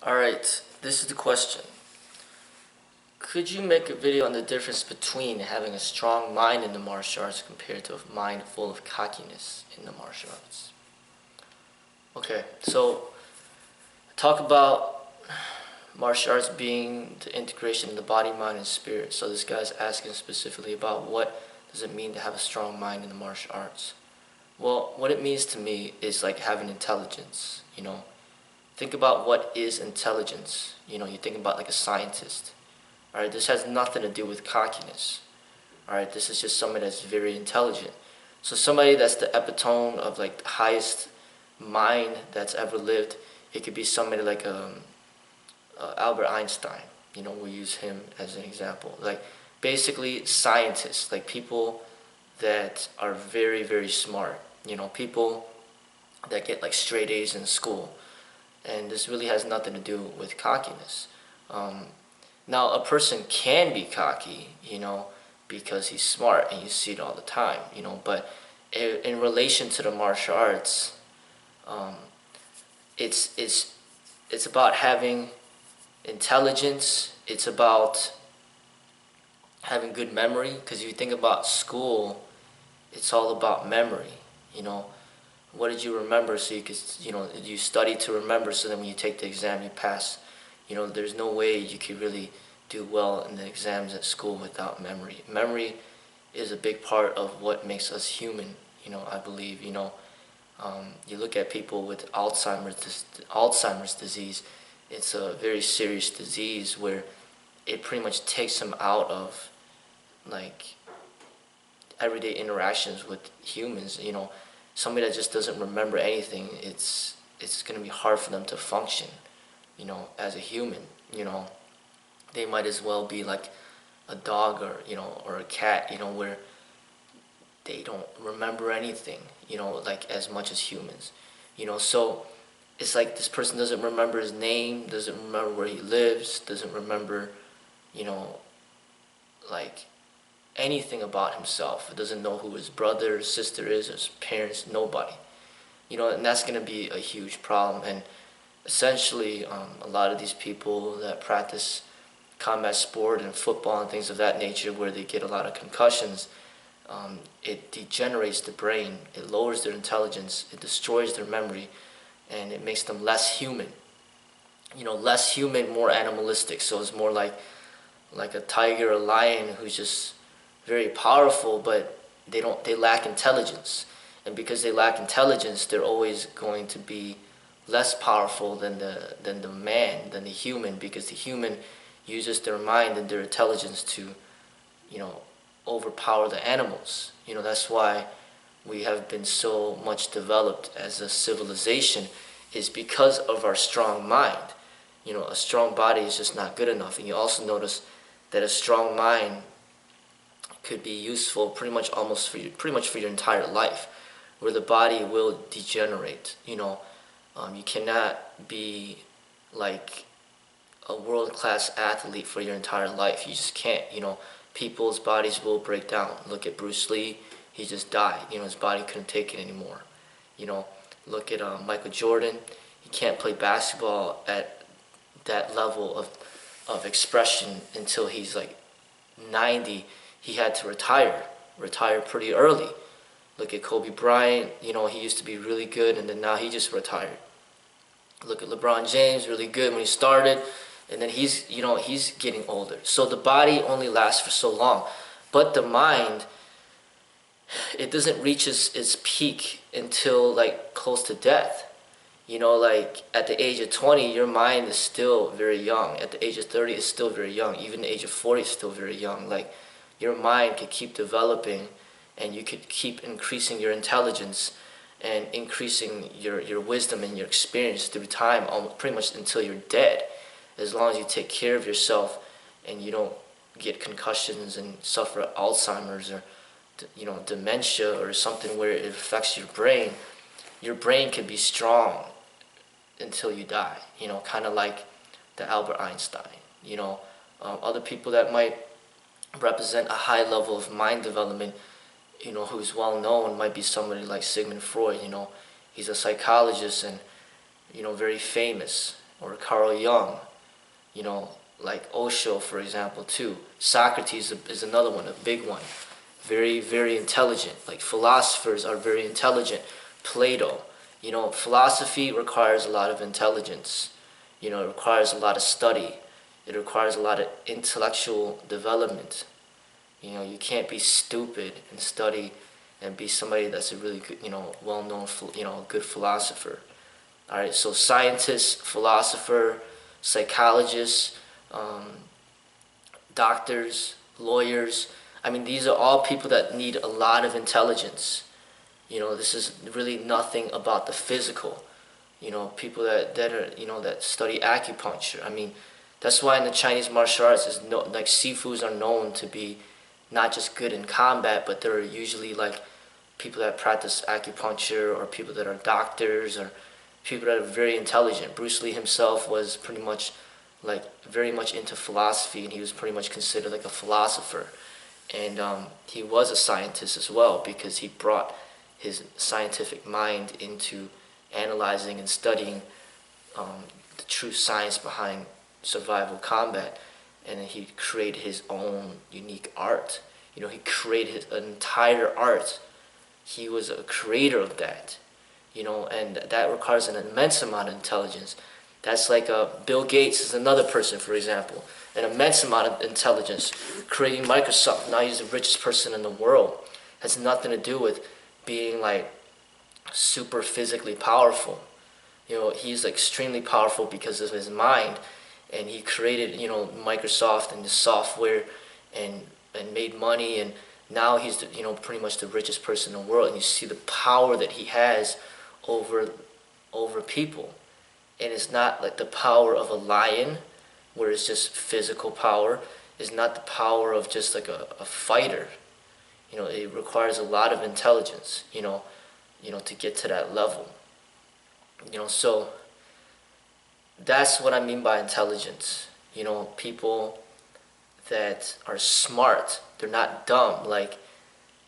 Alright, this is the question. Could you make a video on the difference between having a strong mind in the martial arts compared to a mind full of cockiness in the martial arts? Okay, so talk about martial arts being the integration of the body, mind, and spirit. So this guy's asking specifically about what does it mean to have a strong mind in the martial arts. Well, what it means to me is like having intelligence. Think about what is intelligence. You think about like a scientist. Alright, this has nothing to do with cockiness. Alright, this is just somebody that's very intelligent. So somebody that's the epitome of like the highest mind that's ever lived, it could be somebody like Albert Einstein. We use him as an example. Like basically scientists, like people that are very, very smart. People that get like straight A's in school. And this really has nothing to do with cockiness. Now, a person can be cocky, because he's smart, and you see it all the time, but in relation to the martial arts, it's about having intelligence. It's about having good memory, because if you think about school, it's all about memory. What did you remember so you could, you study to remember so then when you take the exam you pass. There's no way you could really do well in the exams at school without memory. Memory is a big part of what makes us human, I believe. You look at people with Alzheimer's disease, it's a very serious disease where it pretty much takes them out of like everyday interactions with humans. Somebody that just doesn't remember anything, it's going to be hard for them to function, as a human. They might as well be like a dog or a cat, where they don't remember anything, like as much as humans. So it's like this person doesn't remember his name, doesn't remember where he lives, doesn't remember, like anything about himself. Doesn't know who his brother or sister is, or his parents, nobody. And that's going to be a huge problem. And essentially, a lot of these people that practice combat sport and football and things of that nature, where they get a lot of concussions, it degenerates the brain, it lowers their intelligence, it destroys their memory, and it makes them less human. Less human, more animalistic. So it's more like a tiger or a lion who's just very powerful, but they lack intelligence. And because they lack intelligence, they're always going to be less powerful than the human, because the human uses their mind and their intelligence to, overpower the animals. That's why we have been so much developed as a civilization, is because of our strong mind. A strong body is just not good enough. And you also notice that a strong mind could be useful pretty much for your entire life, where the body will degenerate. You cannot be like a world-class athlete for your entire life. You just can't. People's bodies will break down. Look at Bruce Lee, he just died. His body couldn't take it anymore. Look at Michael Jordan, he can't play basketball at that level of expression until he's like 90. He had to retire pretty early. Look at Kobe Bryant, he used to be really good, and then now he just retired. Look at LeBron James, really good when he started, and then he's getting older. So the body only lasts for so long, but the mind, it doesn't reach its peak until like close to death. Like at the age of 20, your mind is still very young. At the age of 30, it's still very young. Even the age of 40 is still very young. Like your mind could keep developing, and you could keep increasing your intelligence and increasing your wisdom and your experience through time, pretty much until you're dead, as long as you take care of yourself and you don't get concussions and suffer Alzheimer's or dementia or something where it affects your brain. Your brain can be strong until you die, kind of like the Albert Einstein. Other people that might represent a high level of mind development, who's well known, might be somebody like Sigmund Freud. He's a psychologist and, very famous. or Carl Jung, you know, like Osho, for example, too. Socrates is another one, a big one. Very, very intelligent. Like philosophers are very intelligent. Plato, you know, philosophy requires a lot of intelligence. You know, it requires a lot of study. It requires a lot of intellectual development. You know, you can't be stupid and study and be somebody that's a really good, you know, well-known, you know, good philosopher. All right, so scientist, philosopher, psychologists, doctors, lawyers. I mean, these are all people that need a lot of intelligence. You know, this is really nothing about the physical. You know, people that are, you know, that study acupuncture. I mean, that's why in the Chinese martial arts, is no, like Sifus are known to be not just good in combat, but they're usually like people that practice acupuncture or people that are doctors or people that are very intelligent. Bruce Lee himself was pretty much like very much into philosophy, and he was pretty much considered like a philosopher. And he was a scientist as well, because he brought his scientific mind into analyzing and studying the true science behind survival combat. And then he created his own unique art. You know, he created an entire art. He was a creator of that. You know, and that requires an immense amount of intelligence. That's like Bill Gates is another person, for example. An immense amount of intelligence. Creating Microsoft, now he's the richest person in the world. Has nothing to do with being like super physically powerful. You know, he's extremely powerful because of his mind. And he created, you know, Microsoft and the software and made money. And now he's, the, you know, pretty much the richest person in the world. And you see the power that he has over people. And it's not like the power of a lion, where it's just physical power. It's not the power of just like a fighter. You know, it requires a lot of intelligence, you know, to get to that level. You know, so that's what I mean by intelligence. You know, people that are smart, they're not dumb. Like,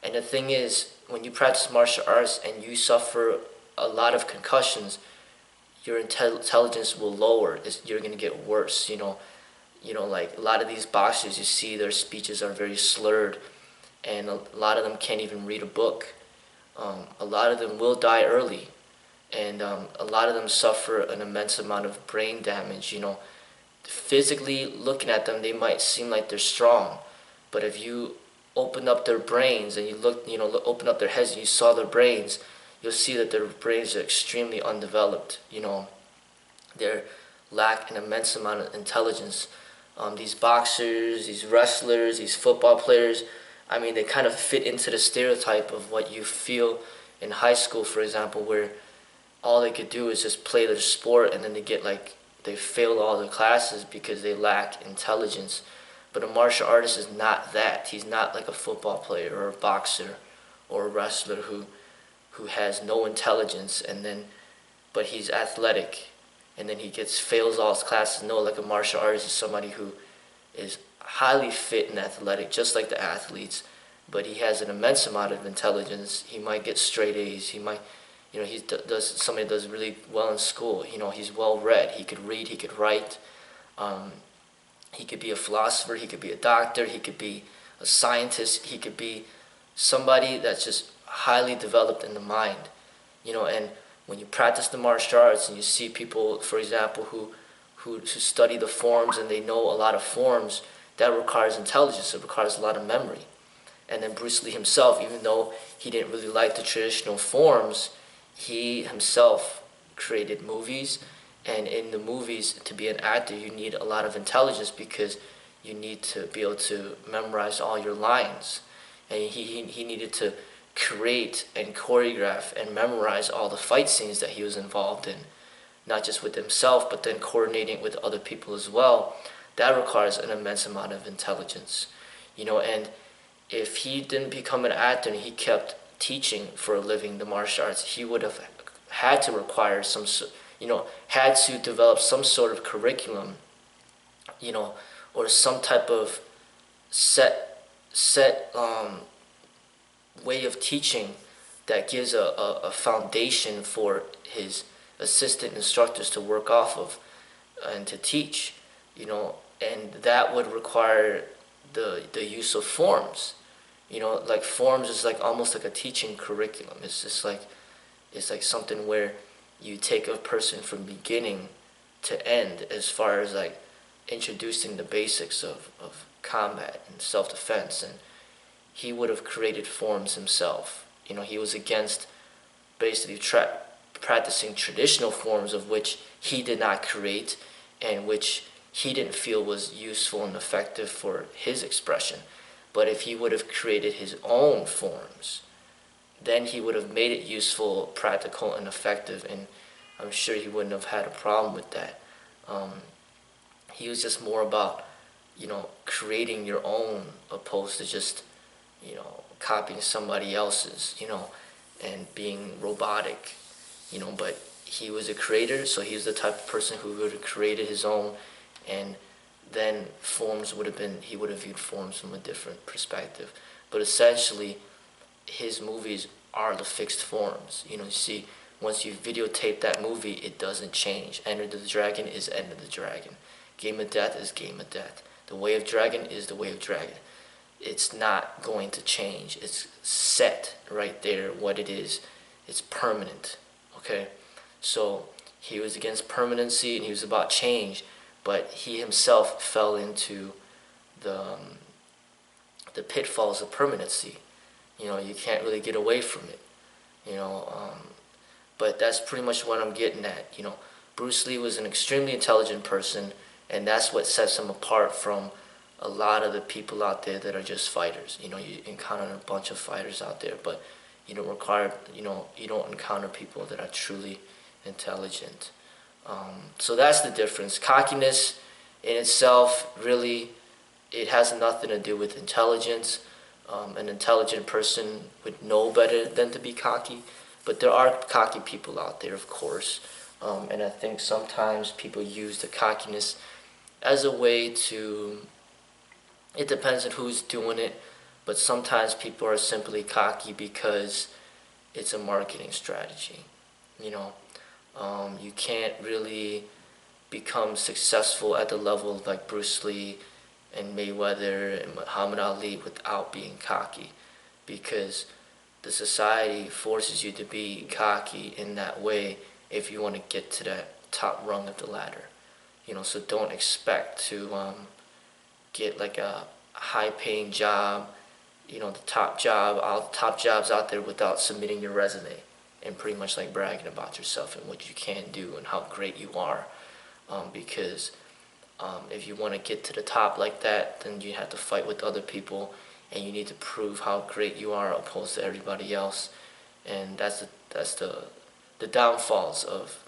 and the thing is, when you practice martial arts and you suffer a lot of concussions, your intelligence will lower. You're gonna get worse. You know, like a lot of these boxers, you see their speeches are very slurred, and a lot of them can't even read a book. A lot of them will die early, and a lot of them suffer an immense amount of brain damage. You know, physically looking at them, they might seem like they're strong, but if you open up their brains and you look, you know, open up their heads and you saw their brains, you'll see that their brains are extremely undeveloped. You know, they lack an immense amount of intelligence. These boxers, these wrestlers, these football players, I mean, they kind of fit into the stereotype of what you feel in high school, for example, where all they could do is just play their sport, and then they fail all their classes because they lack intelligence. But a martial artist is not that. He's not like a football player or a boxer or a wrestler who has no intelligence, but he's athletic, and then he fails all his classes. No, like a martial artist is somebody who is highly fit and athletic, just like the athletes, but he has an immense amount of intelligence. He might get straight A's. He might, you know, somebody does really well in school. You know, he's well read. He could read. He could write. He could be a philosopher. He could be a doctor. He could be a scientist. He could be somebody that's just highly developed in the mind, you know. And when you practice the martial arts and you see people, for example, who study the forms and they know a lot of forms, that requires intelligence. It requires a lot of memory. And then Bruce Lee himself, even though he didn't really like the traditional forms, he himself created movies. And in the movies, to be an actor, you need a lot of intelligence because you need to be able to memorize all your lines. And he needed to create and choreograph and memorize all the fight scenes that he was involved in, not just with himself, but then coordinating with other people as well. That requires an immense amount of intelligence, you know. And if he didn't become an actor and he kept teaching for a living the martial arts, he would have had to require had to develop some sort of curriculum, you know, or some type of set way of teaching that gives a foundation for his assistant instructors to work off of. and to teach, and that would require the use of forms. Like forms is like almost like a teaching curriculum. It's just like something where you take a person from beginning to end, as far as like introducing the basics of combat and self-defense. And he would have created forms himself. He was against basically practicing traditional forms of which he did not create and which he didn't feel was useful and effective for his expression. But if he would have created his own forms, then he would have made it useful, practical, and effective, and I'm sure he wouldn't have had a problem with that. He was just more about, creating your own, opposed to just, copying somebody else's, and being robotic, but he was a creator, so he was the type of person who would have created his own, and then he would have viewed forms from a different perspective. But essentially, his movies are the fixed forms. You see, once you videotape that movie, it doesn't change. Enter the Dragon is Enter the Dragon. Game of Death is Game of Death. The Way of Dragon is the Way of Dragon. It's not going to change. It's set right there, what it is. It's permanent, okay? So he was against permanency and he was about change, but he himself fell into the pitfalls of permanency. You can't really get away from it, but that's pretty much what I'm getting at. Bruce Lee was an extremely intelligent person, and that's what sets him apart from a lot of the people out there that are just fighters. You encounter a bunch of fighters out there, but you don't encounter people that are truly intelligent. So that's the difference. Cockiness in itself, really, it has nothing to do with intelligence. An intelligent person would know better than to be cocky, but there are cocky people out there, of course, and I think sometimes people use the cockiness as a way to, it depends on who's doing it, but sometimes people are simply cocky because it's a marketing strategy. You can't really become successful at the level of like Bruce Lee and Mayweather and Muhammad Ali without being cocky, because the society forces you to be cocky in that way if you want to get to that top rung of the ladder. So don't expect to get like a high-paying job, the top jobs out there without submitting your resume and pretty much like bragging about yourself and what you can do and how great you are, because if you want to get to the top like that, then you have to fight with other people, and you need to prove how great you are opposed to everybody else, and that's the downfalls of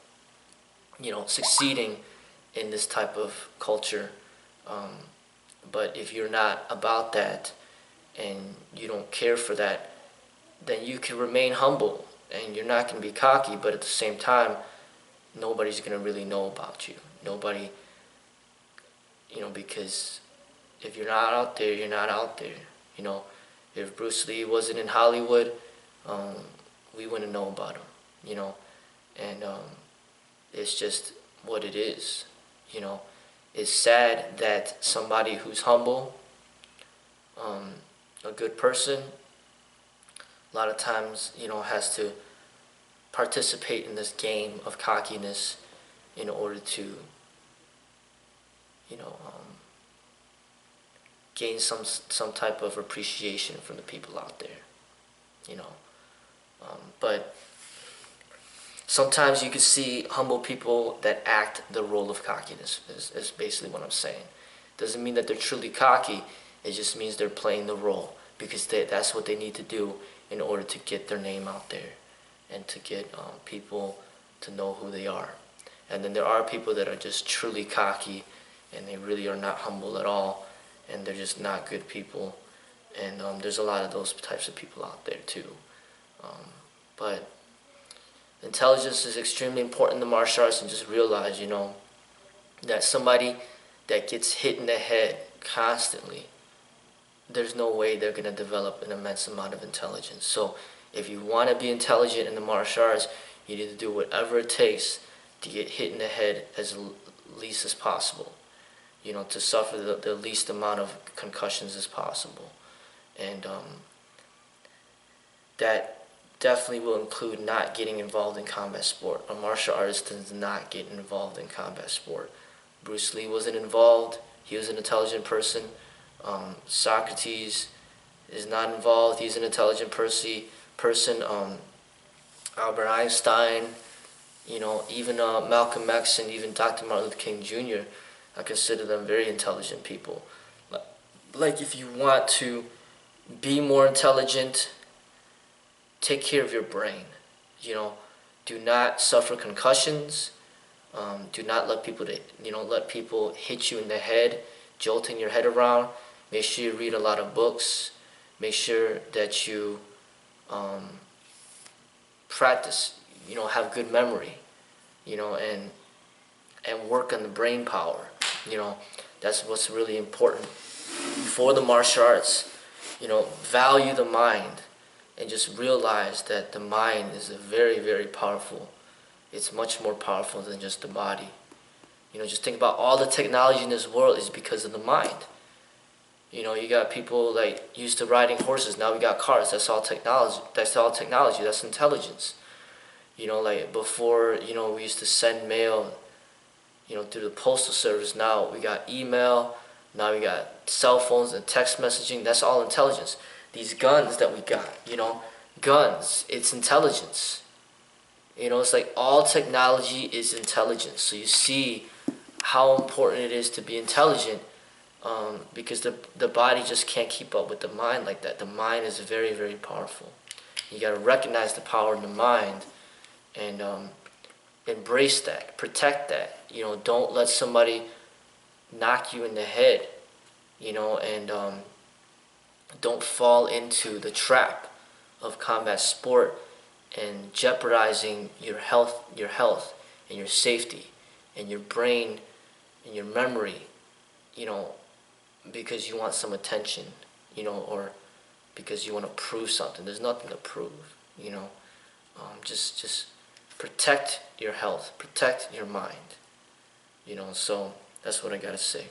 succeeding in this type of culture. But if you're not about that and you don't care for that, then you can remain humble and you're not going to be cocky, but at the same time, nobody's going to really know about you. Nobody, because if you're not out there, you're not out there. If Bruce Lee wasn't in Hollywood, we wouldn't know about him, and it's just what it is. It's sad that somebody who's humble, a good person, a lot of times, has to participate in this game of cockiness in order to, gain some type of appreciation from the people out there, but sometimes you can see humble people that act the role of cockiness, is basically what I'm saying. Doesn't mean that they're truly cocky, it just means they're playing the role, because that's what they need to do in order to get their name out there and to get people to know who they are. And then there are people that are just truly cocky and they really are not humble at all, and they're just not good people, and there's a lot of those types of people out there too. But intelligence is extremely important in the martial arts, and just realize, that somebody that gets hit in the head constantly, there's no way they're going to develop an immense amount of intelligence. So if you want to be intelligent in the martial arts, you need to do whatever it takes to get hit in the head as least as possible. To suffer the least amount of concussions as possible. And that definitely will include not getting involved in combat sport. A martial artist does not get involved in combat sport. Bruce Lee wasn't involved. He was an intelligent person. Socrates is not involved. He's an intelligent person. Albert Einstein, even Malcolm X and even Dr. Martin Luther King Jr., I consider them very intelligent people. Like if you want to be more intelligent, take care of your brain. Do not suffer concussions. Do not let people hit you in the head, jolting your head around. Make sure you read a lot of books. Make sure that you practice. Have good memory. And work on the brain power. That's what's really important for the martial arts. Value the mind and just realize that the mind is a very, very powerful. It's much more powerful than just the body. Just think about all the technology in this world is because of the mind. You got people like used to riding horses. Now we got cars. That's all technology. That's intelligence. Like before, we used to send mail, through the postal service. Now we got email. Now we got cell phones and text messaging. That's all intelligence. These guns that we got, guns, it's intelligence. It's like all technology is intelligence. So you see how important it is to be intelligent, because the body just can't keep up with the mind like that. The mind is very, very powerful. You got to recognize the power in the mind and embrace that, protect that. Don't let somebody knock you in the head, and don't fall into the trap of combat sport and jeopardizing your health and your safety and your brain and your memory, because you want some attention, or because you want to prove something. There's nothing to prove, just protect your health, protect your mind, so that's what I gotta say.